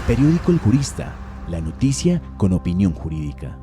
Periódico El Jurista, la noticia con opinión jurídica.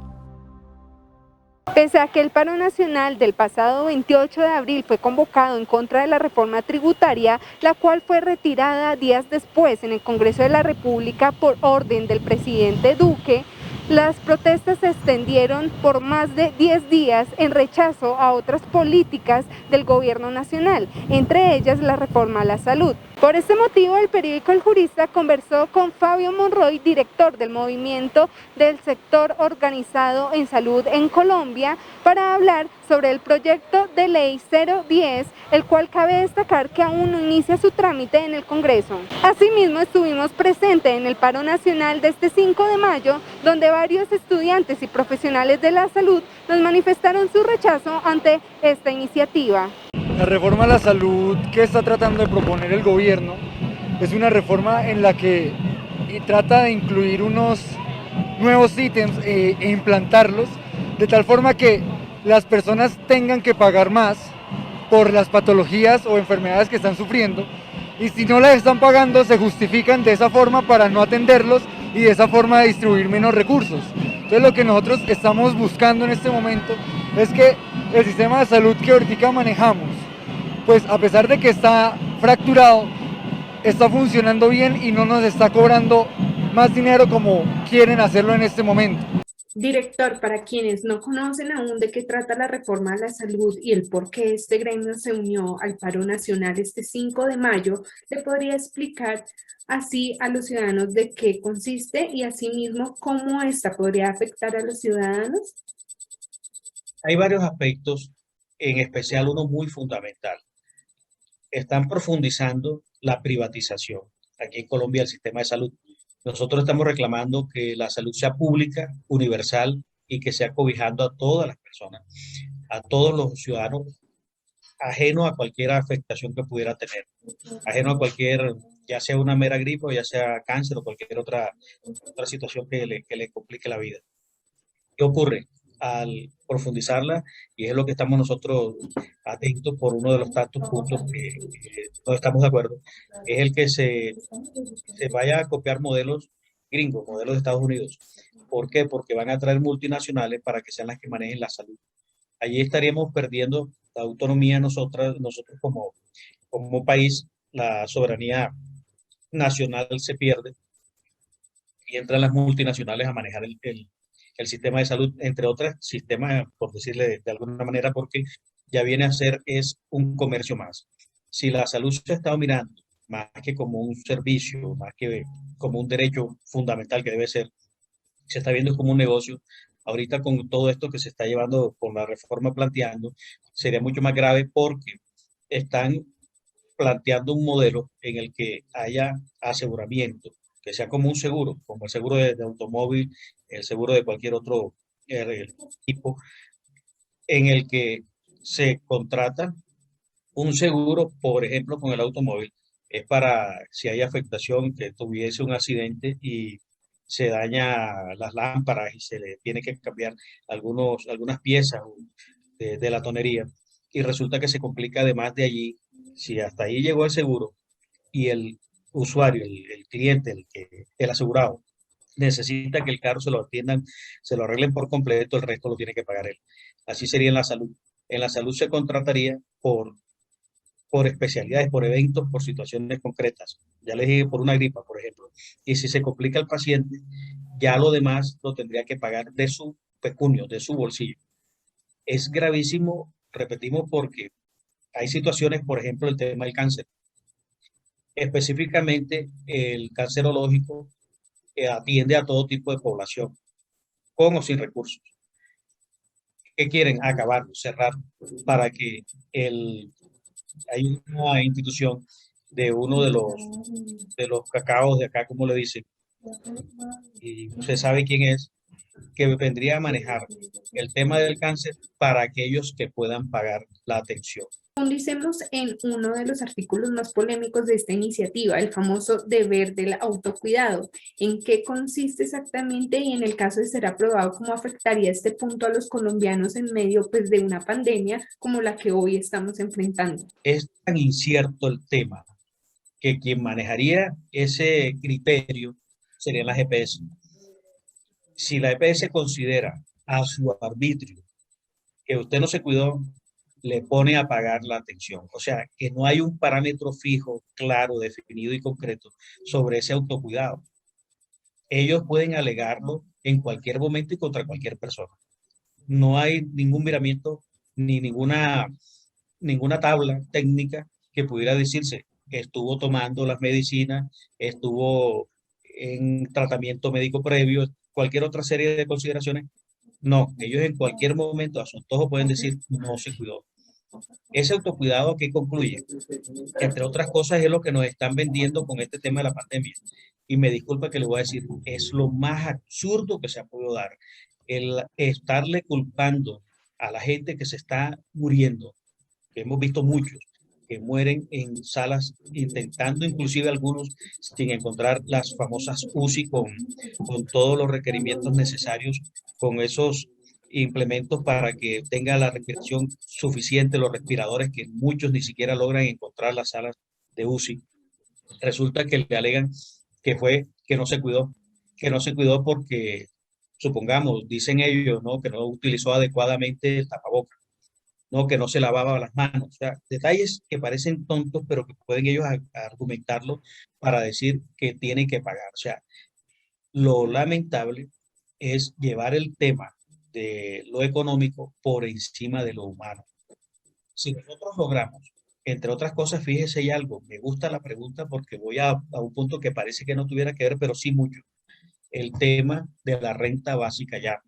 Pese a que el paro nacional del pasado 28 de abril fue convocado en contra de la reforma tributaria, la cual fue retirada días después en el Congreso de la República por orden del presidente Duque, las protestas se extendieron por más de 10 días en rechazo a otras políticas del gobierno nacional, entre ellas la reforma a la salud. Por este motivo, el periódico El Jurista conversó con Fabio Monroy, director del movimiento del sector organizado en salud en Colombia, para hablar sobre el proyecto de ley 010, el cual cabe destacar que aún no inicia su trámite en el Congreso. Asimismo, estuvimos presentes en el paro nacional de este 5 de mayo, donde varios estudiantes y profesionales de la salud nos manifestaron su rechazo ante esta iniciativa. La reforma a la salud que está tratando de proponer el gobierno es una reforma en la que trata de incluir unos nuevos ítems e implantarlos de tal forma que las personas tengan que pagar más por las patologías o enfermedades que están sufriendo, y si no las están pagando se justifican de esa forma para no atenderlos y de esa forma distribuir menos recursos. Entonces lo que nosotros estamos buscando en este momento es que el sistema de salud que ahorita manejamos, pues a pesar de que está fracturado, está funcionando bien y no nos está cobrando más dinero como quieren hacerlo en este momento. Director, para quienes no conocen aún de qué trata la reforma a la salud y el por qué este gremio se unió al paro nacional este 5 de mayo, ¿le podría explicar así a los ciudadanos de qué consiste y asimismo cómo esta podría afectar a los ciudadanos? Hay varios aspectos, en especial uno muy fundamental. Están profundizando la privatización. Aquí en Colombia el sistema de salud. Nosotros estamos reclamando que la salud sea pública, universal y que sea cobijando a todas las personas, a todos los ciudadanos, ajeno a cualquier afectación que pudiera tener, ajeno a cualquier, ya sea una mera gripe o ya sea cáncer o cualquier otra situación que le complique la vida. ¿Qué ocurre? Al profundizarla, y es lo que estamos nosotros atentos por uno de los tantos puntos que no estamos de acuerdo, es el que se vaya a copiar modelos gringos, modelos de Estados Unidos. ¿Por qué? Porque van a traer multinacionales para que sean las que manejen la salud. Allí estaríamos perdiendo la autonomía nosotros como país, la soberanía nacional se pierde y entran las multinacionales a manejar el sistema de salud, entre otros sistemas, por decirle de alguna manera, porque ya viene a ser es un comercio más. Si la salud se ha estado mirando más que como un servicio, más que como un derecho fundamental que debe ser, se está viendo como un negocio. Ahorita con todo esto que se está llevando con la reforma planteando, sería mucho más grave porque están planteando un modelo en el que haya aseguramiento, que sea como un seguro, como el seguro de automóvil, el seguro de cualquier otro tipo, en el que se contrata un seguro, por ejemplo, con el automóvil, es para si hay afectación, que tuviese un accidente y se daña las lámparas y se le tiene que cambiar algunas piezas de la tonería y resulta que se complica además de allí, si hasta ahí llegó el seguro y el usuario, el cliente, el asegurado, necesita que el carro se lo atiendan, se lo arreglen por completo, el resto lo tiene que pagar él. Así sería en la salud. En la salud se contrataría por especialidades, por eventos, por situaciones concretas. Ya les dije, por una gripa, por ejemplo. Y si se complica el paciente, ya lo demás lo tendría que pagar de su pecunio, de su bolsillo. Es gravísimo, repetimos, porque hay situaciones, por ejemplo, el tema del cáncer. Específicamente, el cancerológico atiende a todo tipo de población, con o sin recursos. ¿Qué quieren? Acabarlo, cerrar, para que hay una institución de uno de los cacaos de acá, como le dicen, y usted sabe quién es, que vendría a manejar el tema del cáncer para aquellos que puedan pagar la atención. Profundicemos en uno de los artículos más polémicos de esta iniciativa, el famoso deber del autocuidado. ¿En qué consiste exactamente y en el caso de ser aprobado, cómo afectaría este punto a los colombianos en medio pues, de una pandemia como la que hoy estamos enfrentando? Es tan incierto el tema que quien manejaría ese criterio serían las EPS. Si la EPS considera a su arbitrio que usted no se cuidó, le pone a pagar la atención. O sea, que no hay un parámetro fijo, claro, definido y concreto sobre ese autocuidado. Ellos pueden alegarlo en cualquier momento y contra cualquier persona. No hay ningún miramiento ni ninguna tabla técnica que pudiera decirse estuvo tomando las medicinas, estuvo en tratamiento médico previo, cualquier otra serie de consideraciones. No, ellos en cualquier momento a su antojo pueden decir no se cuidó. Ese autocuidado que concluye, entre otras cosas, es lo que nos están vendiendo con este tema de la pandemia. Y me disculpa que le voy a decir, es lo más absurdo que se ha podido dar. El estarle culpando a la gente que se está muriendo, que hemos visto muchos, que mueren en salas, intentando inclusive algunos sin encontrar las famosas UCI con todos los requerimientos necesarios, con esos implementos para que tenga la respiración suficiente, los respiradores que muchos ni siquiera logran encontrar las salas de UCI. Resulta que le alegan que no se cuidó porque, supongamos, dicen ellos, ¿no? Que no utilizó adecuadamente el tapabocas, ¿no? Que no se lavaba las manos. O sea, detalles que parecen tontos, pero que pueden ellos argumentarlo para decir que tienen que pagar. O sea, lo lamentable es llevar el tema de lo económico por encima de lo humano. Si nosotros logramos, entre otras cosas, fíjese y algo, me gusta la pregunta porque voy a un punto que parece que no tuviera que ver, pero sí mucho, el tema de la renta básica ya.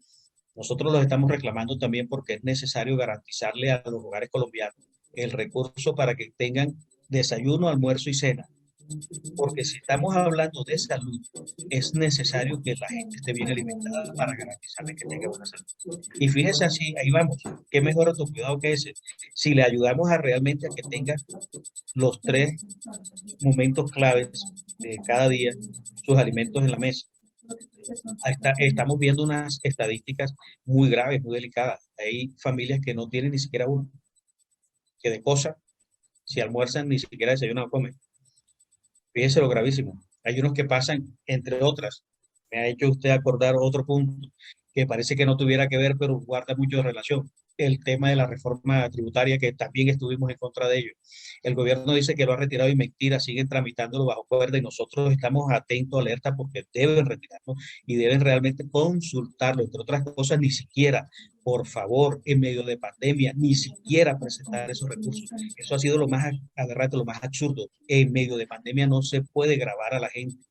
Nosotros los estamos reclamando también porque es necesario garantizarle a los hogares colombianos el recurso para que tengan desayuno, almuerzo y cena. Porque si estamos hablando de salud, es necesario que la gente esté bien alimentada para garantizarle que tenga buena salud. Y fíjese así, ahí vamos, qué mejor autocuidado que ese. Si le ayudamos a realmente a que tenga los 3 momentos claves de cada día, sus alimentos en la mesa. Estamos viendo unas estadísticas muy graves, muy delicadas. Hay familias que no tienen ni siquiera uno, que de cosa, si almuerzan, ni siquiera desayunan o comen. Fíjese lo gravísimo. Hay unos que pasan, entre otras, me ha hecho usted acordar otro punto que parece que no tuviera que ver, pero guarda mucho de relación. El tema de la reforma tributaria, que también estuvimos en contra de ello. El gobierno dice que lo ha retirado y mentira, siguen tramitándolo bajo cuerda y nosotros estamos atentos, alerta, porque deben retirarlo y deben realmente consultarlo. Entre otras cosas, ni siquiera, por favor, en medio de pandemia, ni siquiera presentar esos recursos. Eso ha sido lo más aberrante, lo más absurdo. En medio de pandemia no se puede grabar a la gente.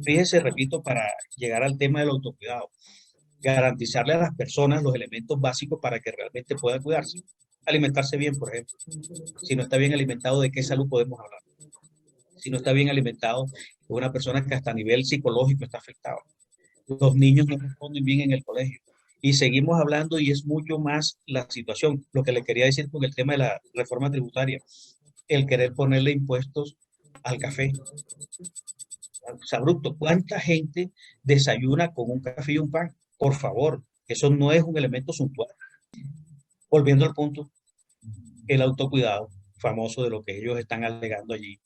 Fíjese, repito, para llegar al tema del autocuidado, garantizarle a las personas los elementos básicos para que realmente puedan cuidarse. Alimentarse bien, por ejemplo. Si no está bien alimentado, ¿de qué salud podemos hablar? Si no está bien alimentado, es una persona que hasta a nivel psicológico está afectada. Los niños no responden bien en el colegio. Y seguimos hablando y es mucho más la situación. Lo que le quería decir con el tema de la reforma tributaria, el querer ponerle impuestos al café. Sabrupto, ¿cuánta gente desayuna con un café y un pan? Por favor, eso no es un elemento suntuario. Volviendo al punto, el autocuidado, famoso de lo que ellos están alegando allí,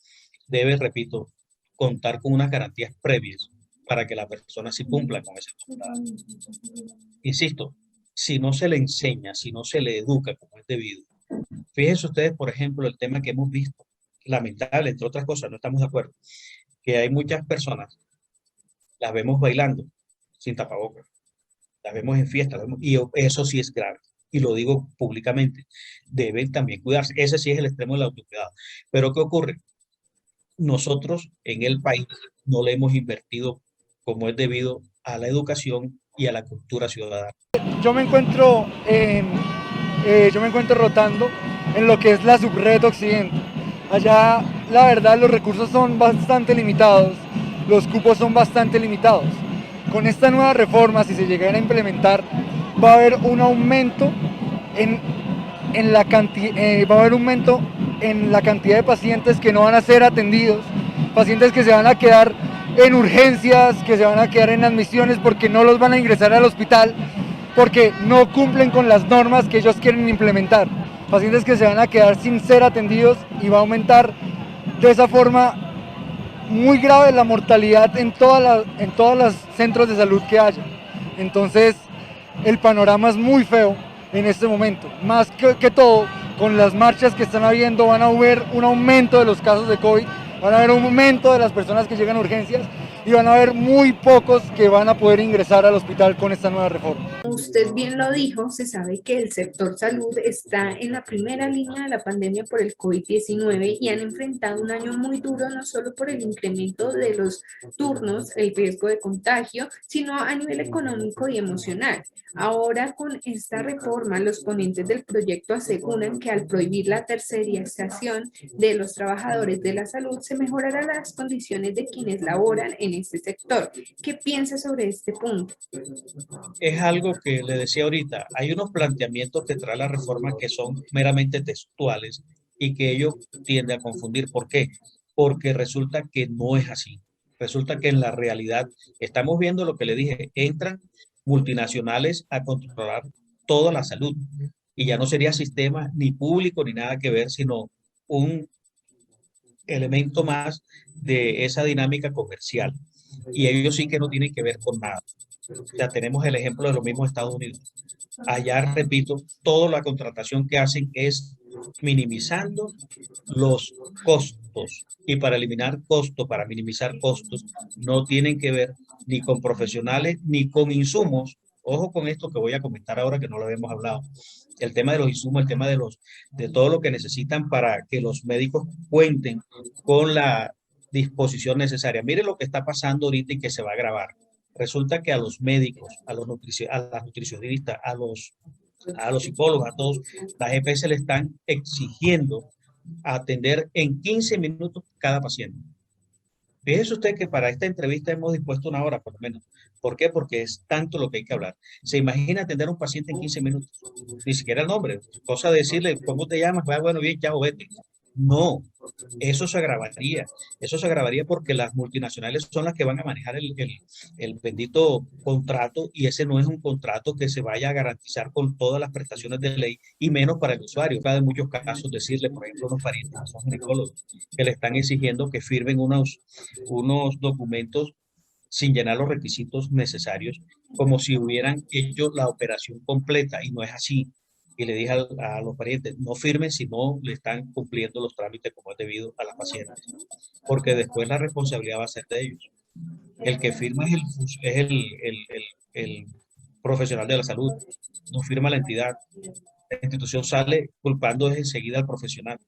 debe, repito, contar con unas garantías previas para que la persona sí cumpla con ese autocuidado. Insisto, si no se le enseña, si no se le educa como es debido, fíjense ustedes, por ejemplo, el tema que hemos visto, lamentable, entre otras cosas, no estamos de acuerdo, que hay muchas personas, las vemos bailando sin tapabocas, las vemos en fiestas, y eso sí es grave, y lo digo públicamente, deben también cuidarse, ese sí es el extremo del autocuidado. Pero ¿qué ocurre? Nosotros en el país no le hemos invertido como es debido a la educación y a la cultura ciudadana. Yo me encuentro rotando en lo que es la subred occidente. Allá, la verdad, los recursos son bastante limitados, los cupos son bastante limitados. Con esta nueva reforma, si se llegara a implementar, va a haber un aumento en la cantidad de pacientes que no van a ser atendidos, pacientes que se van a quedar en urgencias, que se van a quedar en admisiones porque no los van a ingresar al hospital, porque no cumplen con las normas que ellos quieren implementar. Pacientes que se van a quedar sin ser atendidos y va a aumentar de esa forma muy grave la mortalidad en todos los centros de salud que haya. Entonces el panorama es muy feo en este momento. Más que todo, con las marchas que están habiendo van a haber un aumento de los casos de COVID, van a haber un aumento de las personas que llegan a urgencias y van a haber muy pocos que van a poder ingresar al hospital con esta nueva reforma. Usted bien lo dijo, se sabe que el sector salud está en la primera línea de la pandemia por el COVID-19 y han enfrentado un año muy duro, no solo por el incremento de los turnos, el riesgo de contagio, sino a nivel económico y emocional. Ahora, con esta reforma, los ponentes del proyecto aseguran que al prohibir la tercerización de los trabajadores de la salud, se mejorarán las condiciones de quienes laboran en este sector. ¿Qué piensa sobre este punto? Es algo que le decía ahorita, hay unos planteamientos que trae la reforma que son meramente textuales y que ellos tienden a confundir. ¿Por qué? Porque resulta que no es así. Resulta que en la realidad estamos viendo lo que le dije, entran multinacionales a controlar toda la salud y ya no sería sistema ni público ni nada que ver, sino un elemento más de esa dinámica comercial. Y ellos sí que no tienen que ver con nada. Ya tenemos el ejemplo de los mismos Estados Unidos. Allá, repito, toda la contratación que hacen es minimizando los costos. Y para eliminar costos, para minimizar costos, no tienen que ver ni con profesionales ni con insumos. Ojo con esto que voy a comentar ahora que no lo habíamos hablado. El tema de los insumos, el tema de todo lo que necesitan para que los médicos cuenten con la disposición necesaria. Mire lo que está pasando ahorita y que se va a agravar. Resulta que a los médicos, a las nutricionistas, a los psicólogos, a todos, las EPS le están exigiendo atender en 15 minutos cada paciente. Fíjese usted que para esta entrevista hemos dispuesto una hora, por lo menos. ¿Por qué? Porque es tanto lo que hay que hablar. ¿Se imagina atender a un paciente en 15 minutos? Ni siquiera el nombre. Cosa de decirle, ¿cómo te llamas? Bueno, bien, chao, vete. No, eso se agravaría. Eso se agravaría porque las multinacionales son las que van a manejar el bendito contrato y ese no es un contrato que se vaya a garantizar con todas las prestaciones de ley y menos para el usuario. Cada en muchos casos decirle, por ejemplo, unos parientes que son ginecólogos que le están exigiendo que firmen unos documentos sin llenar los requisitos necesarios, como si hubieran hecho la operación completa y no es así. Y le dije a los parientes, no firmen si no le están cumpliendo los trámites como es debido a las pacientes, porque después la responsabilidad va a ser de ellos. El que firma es el profesional de la salud, no firma la entidad. La institución sale culpando enseguida al profesional.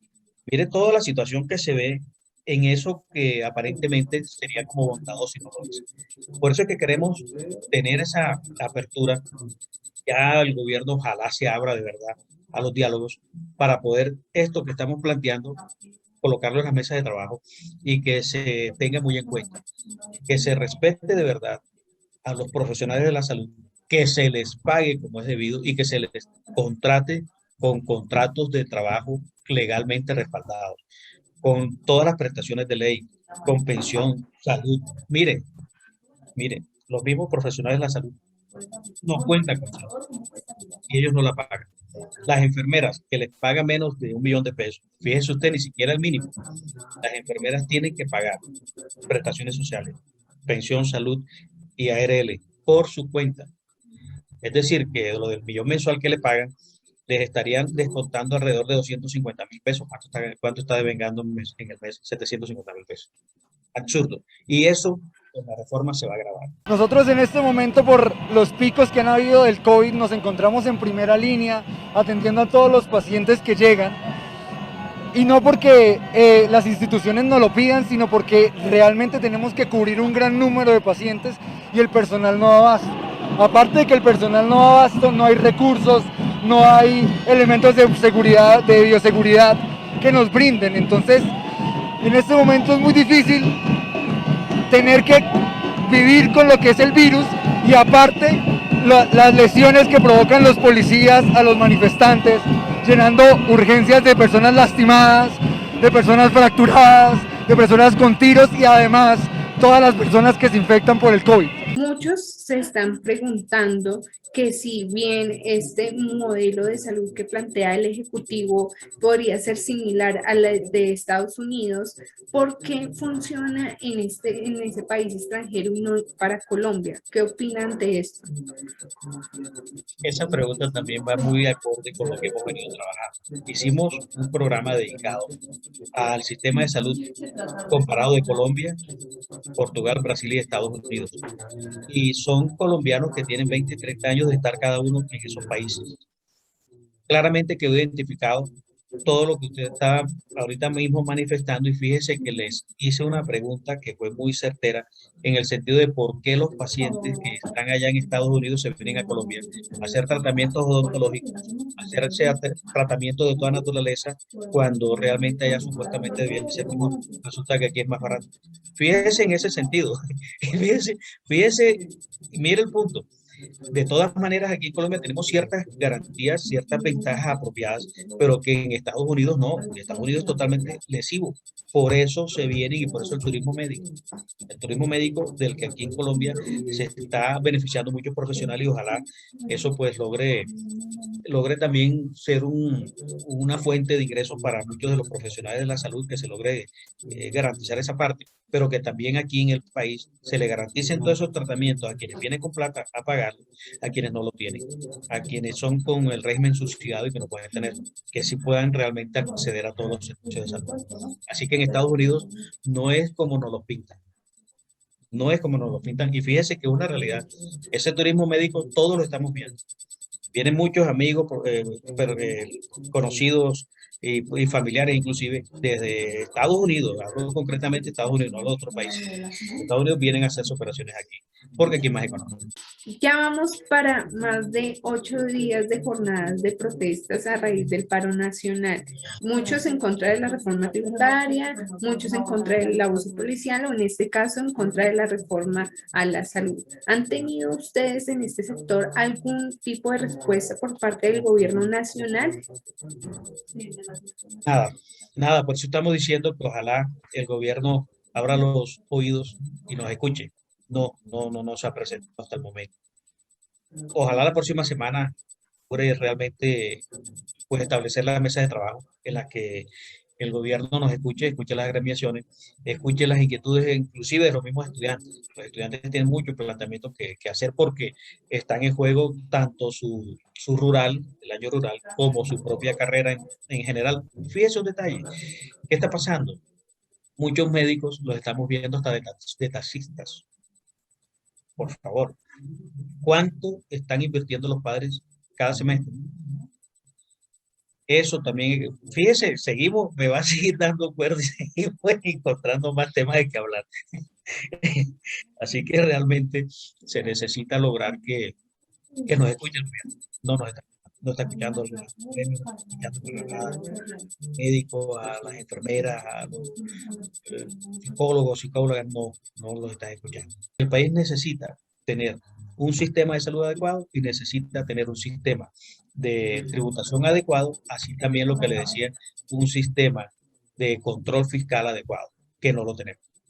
Mire toda la situación que se ve en eso que aparentemente sería como bondadoso y no lo es. Por eso es que queremos tener esa apertura. Ya el gobierno ojalá se abra de verdad a los diálogos para poder esto que estamos planteando, colocarlo en las mesas de trabajo y que se tenga muy en cuenta, que se respete de verdad a los profesionales de la salud, que se les pague como es debido y que se les contrate con contratos de trabajo legalmente respaldados, con todas las prestaciones de ley, con pensión, salud. Miren, los mismos profesionales de la salud no cuentan con salud y ellos no la pagan. Las enfermeras que les pagan menos de 1 millón de pesos, fíjese usted, ni siquiera el mínimo. Las enfermeras tienen que pagar prestaciones sociales, pensión, salud y ARL por su cuenta. Es decir, que lo del millón mensual que le pagan, les estarían descontando alrededor de 250.000 pesos. ¿Cuánto está devengando en el mes? 750.000 pesos. Absurdo. Y eso con la reforma se va a agravar. Nosotros en este momento, por los picos que han habido del COVID, nos encontramos en primera línea atendiendo a todos los pacientes que llegan. Y no porque las instituciones nos lo pidan, sino porque realmente tenemos que cubrir un gran número de pacientes y el personal no da abasto. Aparte de que el personal no da abasto, no hay recursos, no hay elementos de seguridad, de bioseguridad que nos brinden. Entonces, en este momento es muy difícil tener que vivir con lo que es el virus y aparte las lesiones que provocan los policías a los manifestantes, llenando urgencias de personas lastimadas, de personas fracturadas, de personas con tiros y además todas las personas que se infectan por el COVID. Muchos se están preguntando que si bien este modelo de salud que plantea el Ejecutivo podría ser similar a la de Estados Unidos, ¿por qué funciona en ese país extranjero y no para Colombia? ¿Qué opinan de esto? Esa pregunta también va muy acorde con lo que hemos venido trabajando. Hicimos un programa dedicado al sistema de salud comparado de Colombia, Portugal, Brasil y Estados Unidos. Y son colombianos que tienen 20 y 30 años de estar cada uno en esos países. Claramente quedó identificado todo lo que usted está ahorita mismo manifestando y fíjese que les hice una pregunta que fue muy certera en el sentido de por qué los pacientes que están allá en Estados Unidos se vienen a Colombia a hacer tratamientos odontológicos, a hacerse tratamientos de toda naturaleza cuando realmente allá supuestamente debía ser mejor. Resulta que aquí es más barato. Fíjese en ese sentido. Fíjese, mire el punto. De todas maneras, aquí en Colombia tenemos ciertas garantías, ciertas ventajas apropiadas, pero que en Estados Unidos no. En Estados Unidos es totalmente lesivo. Por eso se vienen y por eso el turismo médico. El turismo médico del que aquí en Colombia se está beneficiando muchos profesionales y ojalá eso pues logre también ser una fuente de ingresos para muchos de los profesionales de la salud, que se logre garantizar esa parte, pero que también aquí en el país se le garanticen todos esos tratamientos a quienes vienen con plata a pagar, a quienes no lo tienen, a quienes son con el régimen subsidiado y que no pueden tener, que sí puedan realmente acceder a todos los servicios de salud. Así que en Estados Unidos no es como nos lo pintan. No es como nos lo pintan. Y fíjese que es una realidad. Ese turismo médico, todos lo estamos viendo. Vienen muchos amigos, conocidos y familiares inclusive desde Estados Unidos, hablo concretamente de Estados Unidos, no de otros países. Estados Unidos vienen a hacer sus operaciones aquí, porque aquí es más económico. Ya vamos para más de 8 días de jornadas de protestas a raíz del paro nacional. Muchos en contra de la reforma tributaria, muchos en contra del abuso policial o en este caso en contra de la reforma a la salud. ¿Han tenido ustedes en este sector algún tipo de respuesta por parte del gobierno nacional? Nada, nada, por eso estamos diciendo que ojalá el gobierno abra los oídos y nos escuche. No se ha presentado hasta el momento. Ojalá la próxima semana logre realmente pues establecer las mesas de trabajo en las que el gobierno nos escuche, escuche las agremiaciones, escuche las inquietudes inclusive de los mismos estudiantes. Los estudiantes tienen muchos planteamientos que hacer porque están en juego tanto su rural, el año rural, como su propia carrera en general. Fíjese un detalle, ¿qué está pasando? Muchos médicos los estamos viendo hasta de taxistas. Por favor, ¿cuánto están invirtiendo los padres cada semestre? Eso también, fíjese, seguimos, me va a seguir dando cuerda y seguimos encontrando más temas de que hablar. Así que realmente se necesita lograr que nos escuche el gobierno. No está escuchando a los gremios, no está escuchando a los médicos, a las enfermeras, a los psicólogos, psicólogas, no los está escuchando. El país necesita tener un sistema de salud adecuado y necesita tener un sistema de tributación adecuado, así también lo que le decía, un sistema de control fiscal adecuado, que no lo tenemos.